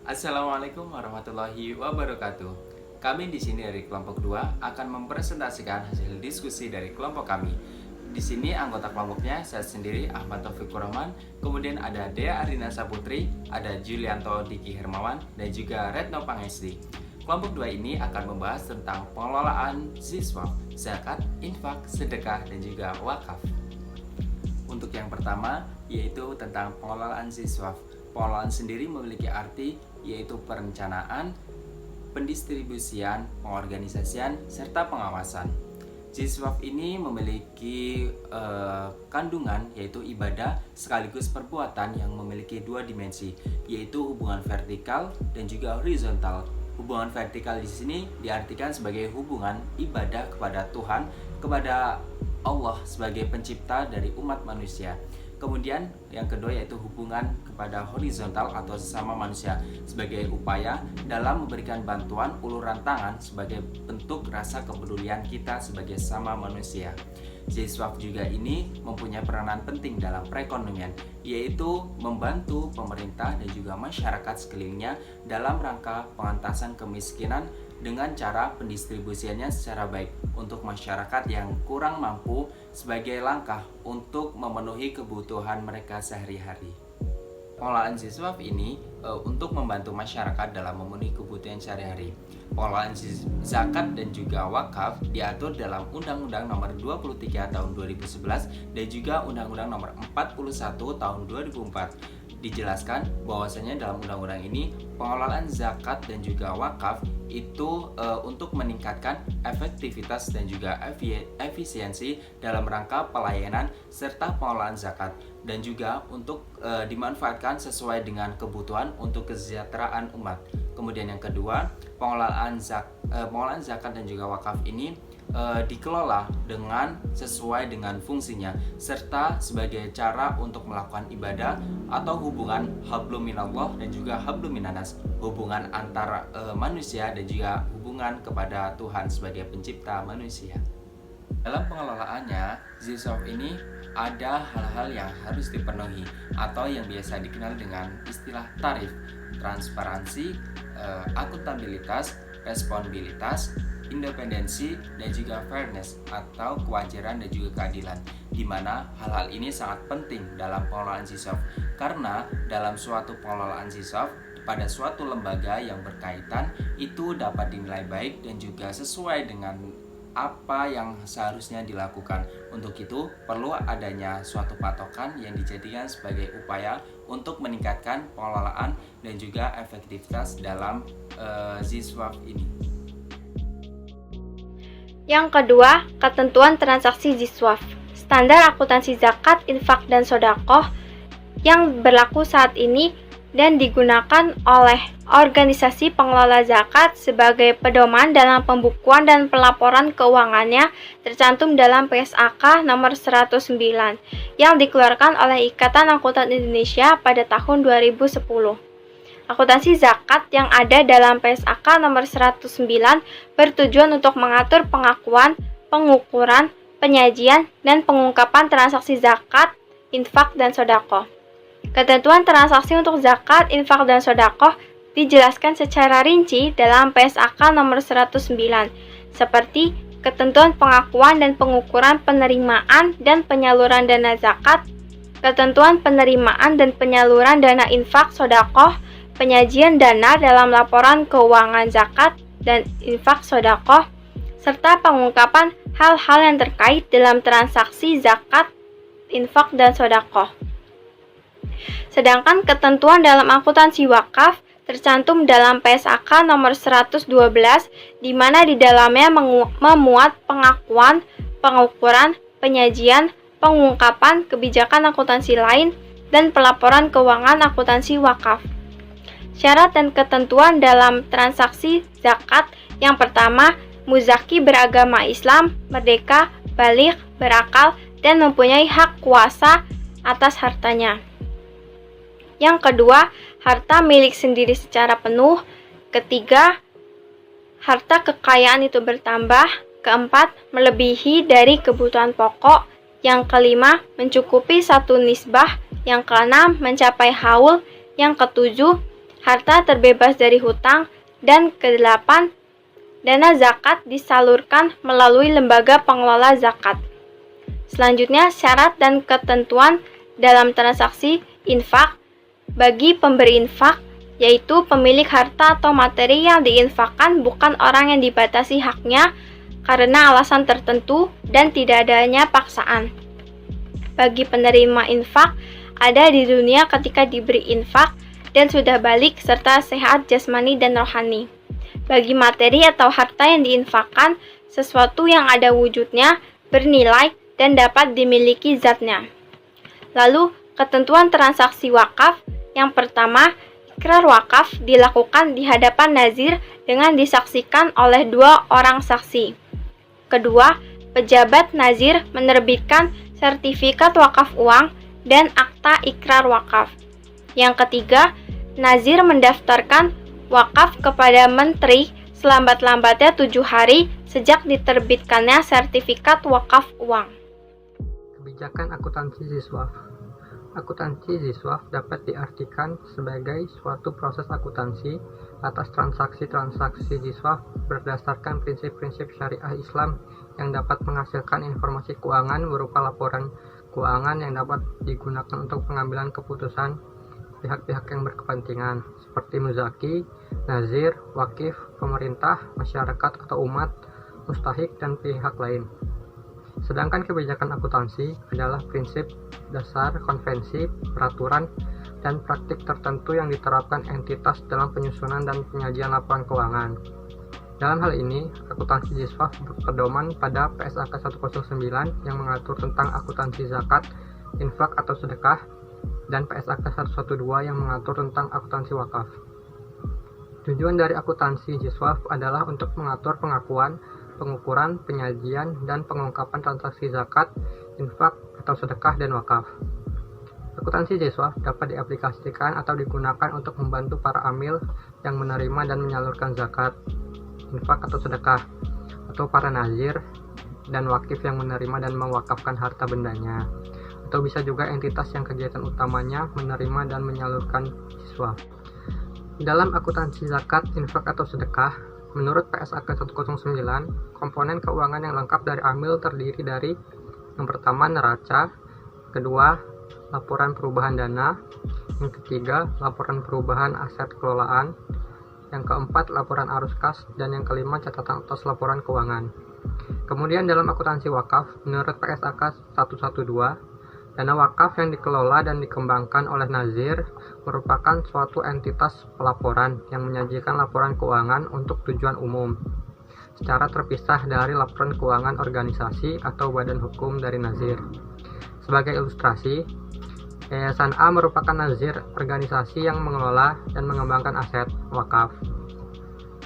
Assalamualaikum warahmatullahi wabarakatuh. Kami di sini dari kelompok 2 akan mempresentasikan hasil diskusi dari kelompok kami. Di sini anggota kelompoknya saya sendiri Ahmad Taufikur Rahman, kemudian ada Dea Arina Saputri, ada Julianto Diki Hermawan, dan juga Retno Pangesti. Kelompok 2 ini akan membahas tentang pengelolaan siswa, zakat, infak, sedekah, dan juga wakaf. Untuk yang pertama yaitu tentang pengelolaan siswa. Pengelolaan sendiri memiliki arti yaitu perencanaan, pendistribusian, pengorganisasian, serta pengawasan. Siswaf ini memiliki kandungan yaitu ibadah sekaligus perbuatan yang memiliki dua dimensi, yaitu hubungan vertikal dan juga horizontal. Hubungan vertikal di sini diartikan sebagai hubungan ibadah kepada Tuhan, kepada Allah sebagai pencipta dari umat manusia. Kemudian yang kedua yaitu hubungan kepada horizontal atau sesama manusia sebagai upaya dalam memberikan bantuan uluran tangan sebagai bentuk rasa kepedulian kita sebagai sesama manusia. Siswaf juga ini mempunyai peranan penting dalam perekonomian, yaitu membantu pemerintah dan juga masyarakat sekelilingnya dalam rangka pengentasan kemiskinan dengan cara pendistribusiannya secara baik untuk masyarakat yang kurang mampu sebagai langkah untuk memenuhi kebutuhan mereka sehari-hari. Pengelolaan siswaf ini untuk membantu masyarakat dalam memenuhi kebutuhan sehari-hari. Pengelolaan zakat dan juga wakaf diatur dalam Undang-Undang Nomor 23 Tahun 2011 dan juga Undang-Undang Nomor 41 Tahun 2004. Dijelaskan bahwasanya dalam undang-undang ini pengelolaan zakat dan juga wakaf itu untuk meningkatkan efektivitas dan juga efisiensi dalam rangka pelayanan serta pengelolaan zakat, dan juga untuk dimanfaatkan sesuai dengan kebutuhan untuk kesejahteraan umat. Kemudian yang kedua, pengelolaan zakat dan juga wakaf ini dikelola dengan sesuai dengan fungsinya serta sebagai cara untuk melakukan ibadah atau hubungan hablum minallah dan juga hablum minanas, hubungan antara manusia dan juga hubungan kepada Tuhan sebagai pencipta manusia. Dalam pengelolaannya, siswaf ini ada hal-hal yang harus dipenuhi atau yang biasa dikenal dengan istilah tarif, transparansi, akuntabilitas, responsibilitas, independensi, dan juga fairness atau kewajaran dan juga keadilan, di mana hal-hal ini sangat penting dalam pengelolaan siswaf karena dalam suatu pengelolaan siswaf pada suatu lembaga yang berkaitan itu dapat dinilai baik dan juga sesuai dengan apa yang seharusnya dilakukan. Untuk itu perlu adanya suatu patokan yang dijadikan sebagai upaya untuk meningkatkan pengelolaan dan juga efektivitas dalam siswaf ini. Yang kedua, ketentuan transaksi siswaf. Standar akuntansi zakat, infak, dan sedekah yang berlaku saat ini dan digunakan oleh organisasi pengelola zakat sebagai pedoman dalam pembukuan dan pelaporan keuangannya tercantum dalam PSAK nomor 109 yang dikeluarkan oleh Ikatan Akuntan Indonesia pada tahun 2010. Akuntansi zakat yang ada dalam PSAK nomor 109 bertujuan untuk mengatur pengakuan, pengukuran, penyajian, dan pengungkapan transaksi zakat, infak, dan sedekah. Ketentuan transaksi untuk zakat, infak, dan sedekah dijelaskan secara rinci dalam PSAK nomor 109, seperti ketentuan pengakuan dan pengukuran penerimaan dan penyaluran dana zakat, ketentuan penerimaan dan penyaluran dana infak, sedekah, penyajian dana dalam laporan keuangan zakat dan infak sedekah, serta pengungkapan hal-hal yang terkait dalam transaksi zakat, infak, dan sedekah. Sedangkan ketentuan dalam akuntansi wakaf tercantum dalam PSAK nomor 112 di mana di dalamnya memuat pengakuan, pengukuran, penyajian, pengungkapan kebijakan akuntansi lain, dan pelaporan keuangan akuntansi wakaf. Syarat dan ketentuan dalam transaksi zakat yang pertama, muzaki beragama Islam, merdeka, baligh, berakal, dan mempunyai hak kuasa atas hartanya. Yang kedua, harta milik sendiri secara penuh. Ketiga, harta kekayaan itu bertambah. Keempat, melebihi dari kebutuhan pokok. Yang kelima, mencukupi satu nisbah. Yang keenam, mencapai haul. Yang ketujuh, harta terbebas dari hutang, dan kedelapan, dana zakat disalurkan melalui lembaga pengelola zakat. Selanjutnya, syarat dan ketentuan dalam transaksi infak bagi pemberi infak, yaitu pemilik harta atau materi yang diinfakkan bukan orang yang dibatasi haknya karena alasan tertentu dan tidak adanya paksaan. Bagi penerima infak, ada di dunia ketika diberi infak dan sudah balik serta sehat jasmani dan rohani. Bagi materi atau harta yang diinfakkan, sesuatu yang ada wujudnya, bernilai, dan dapat dimiliki zatnya. Lalu, ketentuan transaksi wakaf. Yang pertama, ikrar wakaf dilakukan di hadapan nazir dengan disaksikan oleh 2 orang saksi. Kedua, pejabat nazir menerbitkan sertifikat wakaf uang dan akta ikrar wakaf. Yang ketiga, nazir mendaftarkan wakaf kepada menteri selambat-lambatnya 7 hari sejak diterbitkannya sertifikat wakaf uang. Kebijakan akuntansi ziswaf. Akuntansi ziswaf dapat diartikan sebagai suatu proses akuntansi atas transaksi-transaksi ziswaf berdasarkan prinsip-prinsip syariah Islam yang dapat menghasilkan informasi keuangan berupa laporan keuangan yang dapat digunakan untuk pengambilan keputusan pihak-pihak yang berkepentingan seperti muzaki, nazir, wakif, pemerintah, masyarakat atau umat, mustahik, dan pihak lain. Sedangkan kebijakan akuntansi adalah prinsip dasar, konvensi, peraturan, dan praktik tertentu yang diterapkan entitas dalam penyusunan dan penyajian laporan keuangan. Dalam hal ini, akuntansi ziswaf berpedoman pada PSAK 109 yang mengatur tentang akuntansi zakat, infak atau sedekah, dan PSAK 112 yang mengatur tentang akuntansi wakaf. Tujuan dari akuntansi ziswaf adalah untuk mengatur pengakuan, pengukuran, penyajian, dan pengungkapan transaksi zakat, infak, atau sedekah dan wakaf. Akuntansi ziswaf dapat diaplikasikan atau digunakan untuk membantu para amil yang menerima dan menyalurkan zakat, infak atau sedekah, atau para nazir dan wakif yang menerima dan mewakafkan harta bendanya, atau bisa juga entitas yang kegiatan utamanya menerima dan menyalurkan ziswaf. Dalam akuntansi zakat, infak atau sedekah, menurut PSAK 109, komponen keuangan yang lengkap dari amil terdiri dari yang pertama neraca, kedua laporan perubahan dana, yang ketiga laporan perubahan aset kelolaan, yang keempat laporan arus kas, dan yang kelima catatan atas laporan keuangan. Kemudian dalam akuntansi wakaf, menurut PSAK 112, dana wakaf yang dikelola dan dikembangkan oleh nazir merupakan suatu entitas pelaporan yang menyajikan laporan keuangan untuk tujuan umum, secara terpisah dari laporan keuangan organisasi atau badan hukum dari nazir. Sebagai ilustrasi, Yayasan A merupakan nazir organisasi yang mengelola dan mengembangkan aset wakaf.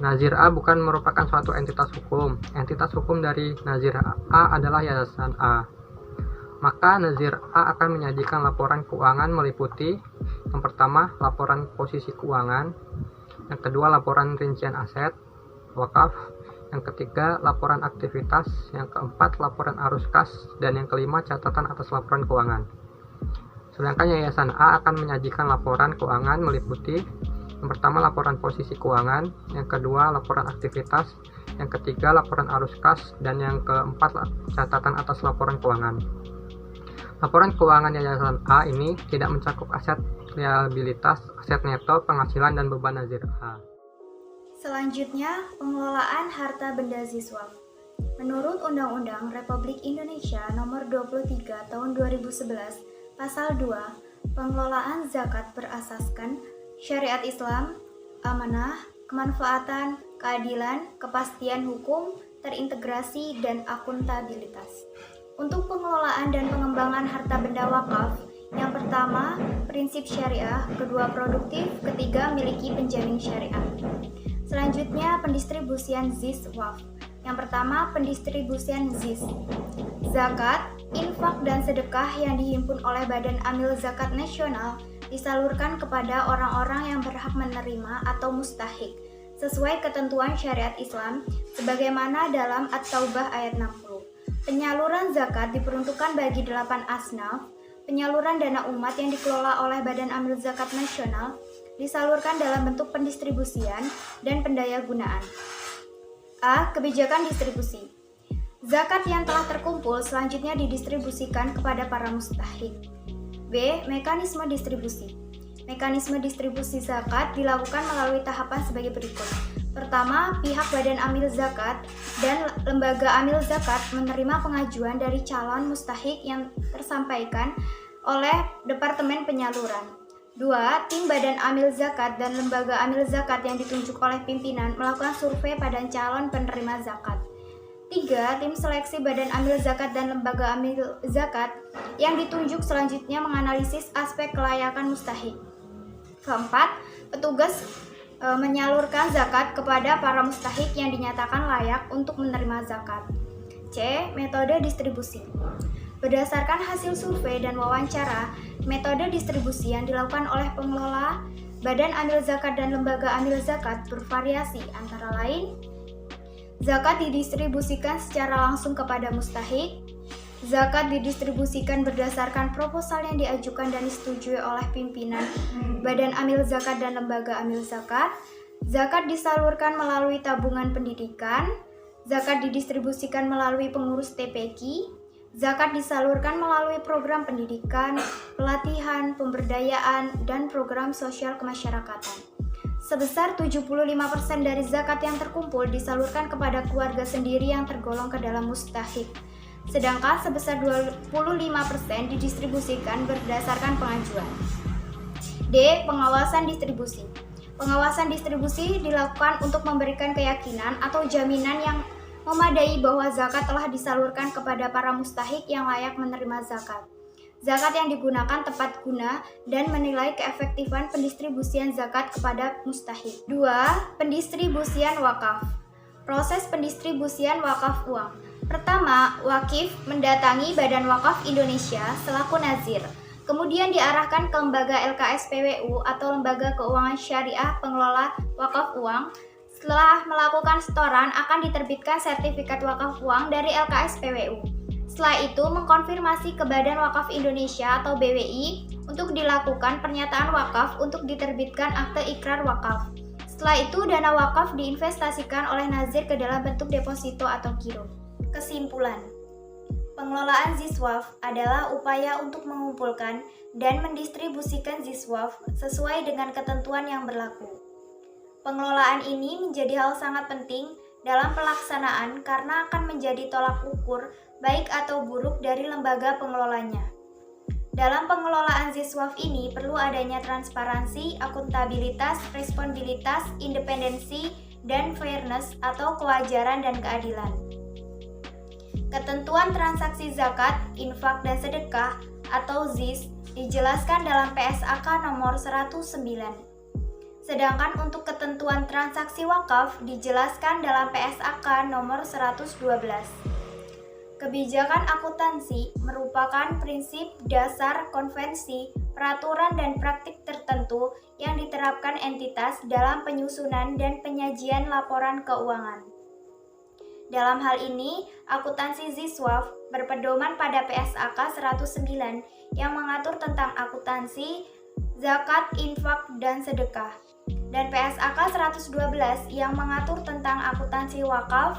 Nazir A bukan merupakan suatu entitas hukum. Entitas hukum dari Nazir A adalah Yayasan A. Maka Nazir A akan menyajikan laporan keuangan meliputi yang pertama laporan posisi keuangan, yang kedua laporan rincian aset wakaf, yang ketiga laporan aktivitas, yang keempat laporan arus kas, dan yang kelima catatan atas laporan keuangan. Sedangkan Yayasan A akan menyajikan laporan keuangan meliputi yang pertama laporan posisi keuangan, yang kedua laporan aktivitas, yang ketiga laporan arus kas, dan yang keempat catatan atas laporan keuangan. Laporan keuangan Yayasan A ini tidak mencakup aset liabilitas, aset neto, penghasilan, dan beban Nazir A. Selanjutnya, pengelolaan harta benda ziswaf. Menurut Undang-Undang Republik Indonesia Nomor 23 Tahun 2011, Pasal 2, pengelolaan zakat berasaskan syariat Islam, amanah, kemanfaatan, keadilan, kepastian hukum, terintegrasi, dan akuntabilitas. Untuk pengelolaan dan pengembangan harta benda wakaf, yang pertama, prinsip syariah, kedua produktif, ketiga miliki penjamin syariah. Selanjutnya, pendistribusian ziswaf. Yang pertama, pendistribusian zis. Zakat, infak, dan sedekah yang dihimpun oleh Badan Amil Zakat Nasional disalurkan kepada orang-orang yang berhak menerima atau mustahik sesuai ketentuan syariat Islam sebagaimana dalam At-Taubah ayat 60. Penyaluran zakat diperuntukkan bagi 8 asnaf, penyaluran dana umat yang dikelola oleh Badan Amil Zakat Nasional disalurkan dalam bentuk pendistribusian dan pendayagunaan. A. Kebijakan distribusi. Zakat yang telah terkumpul selanjutnya didistribusikan kepada para mustahik. B. Mekanisme distribusi. Mekanisme distribusi zakat dilakukan melalui tahapan sebagai berikut. Pertama, pihak Badan Amil Zakat dan Lembaga Amil Zakat menerima pengajuan dari calon mustahik yang tersampaikan oleh Departemen Penyaluran. 2. Tim Badan Amil Zakat dan Lembaga Amil Zakat yang ditunjuk oleh pimpinan melakukan survei pada calon penerima zakat. 3. Tim seleksi Badan Amil Zakat dan Lembaga Amil Zakat yang ditunjuk selanjutnya menganalisis aspek kelayakan mustahik. 4. Petugas menyalurkan zakat kepada para mustahik yang dinyatakan layak untuk menerima zakat. C. Metode distribusi. Berdasarkan hasil survei dan wawancara, metode distribusi yang dilakukan oleh pengelola Badan Amil Zakat dan Lembaga Amil Zakat bervariasi, antara lain: zakat didistribusikan secara langsung kepada mustahik, zakat didistribusikan berdasarkan proposal yang diajukan dan disetujui oleh pimpinan Badan Amil Zakat dan Lembaga Amil Zakat, zakat disalurkan melalui tabungan pendidikan, zakat didistribusikan melalui pengurus TPQ, zakat disalurkan melalui program pendidikan, pelatihan, pemberdayaan, dan program sosial kemasyarakatan. Sebesar 75% dari zakat yang terkumpul disalurkan kepada keluarga sendiri yang tergolong ke dalam mustahik. Sedangkan sebesar 25% didistribusikan berdasarkan pengajuan. D. Pengawasan distribusi. Pengawasan distribusi dilakukan untuk memberikan keyakinan atau jaminan yang memadai bahwa zakat telah disalurkan kepada para mustahik yang layak menerima zakat. Zakat yang digunakan tepat guna dan menilai keefektifan pendistribusian zakat kepada mustahik. 2. Pendistribusian wakaf. Proses pendistribusian wakaf uang. Pertama, wakif mendatangi Badan Wakaf Indonesia selaku nazir, kemudian diarahkan ke lembaga LKSPWU atau Lembaga Keuangan Syariah Pengelola Wakaf Uang. Setelah melakukan setoran, akan diterbitkan sertifikat wakaf uang dari LKSPWU. Setelah itu, mengkonfirmasi ke Badan Wakaf Indonesia atau BWI untuk dilakukan pernyataan wakaf untuk diterbitkan akte ikrar wakaf. Setelah itu, dana wakaf diinvestasikan oleh nazir ke dalam bentuk deposito atau giro. Kesimpulan, pengelolaan Ziswaf adalah upaya untuk mengumpulkan dan mendistribusikan Ziswaf sesuai dengan ketentuan yang berlaku. Pengelolaan ini menjadi hal sangat penting dalam pelaksanaan karena akan menjadi tolak ukur baik atau buruk dari lembaga pengelolanya. Dalam pengelolaan Ziswaf ini perlu adanya transparansi, akuntabilitas, responsibilitas, independensi, dan fairness atau kewajaran dan keadilan. Ketentuan transaksi zakat, infak, dan sedekah atau ZIS dijelaskan dalam PSAK nomor 109. Sedangkan untuk ketentuan transaksi wakaf dijelaskan dalam PSAK nomor 112. Kebijakan akuntansi merupakan prinsip dasar konvensi, peraturan, dan praktik tertentu yang diterapkan entitas dalam penyusunan dan penyajian laporan keuangan. Dalam hal ini, akuntansi Ziswaf berpedoman pada PSAK 109 yang mengatur tentang akuntansi, zakat, infak, dan sedekah, dan PSAK 112 yang mengatur tentang akuntansi wakaf,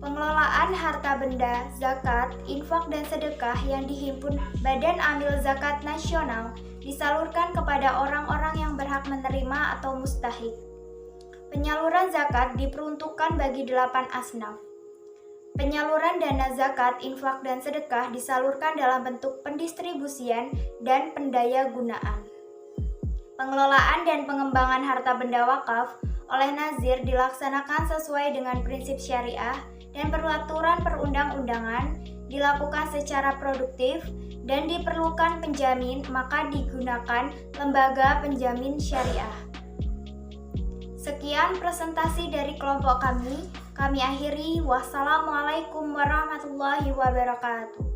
pengelolaan harta benda, zakat, infak, dan sedekah yang dihimpun Badan Amil Zakat Nasional disalurkan kepada orang-orang yang berhak menerima atau mustahik. Penyaluran zakat diperuntukkan bagi 8 asnaf. Penyaluran dana zakat, infak, dan sedekah disalurkan dalam bentuk pendistribusian dan pendayagunaan. Pengelolaan dan pengembangan harta benda wakaf oleh nazir dilaksanakan sesuai dengan prinsip syariah dan peraturan perundang-undangan, dilakukan secara produktif, dan diperlukan penjamin, maka digunakan lembaga penjamin syariah. Sekian presentasi dari kelompok kami akhiri. Wassalamualaikum warahmatullahi wabarakatuh.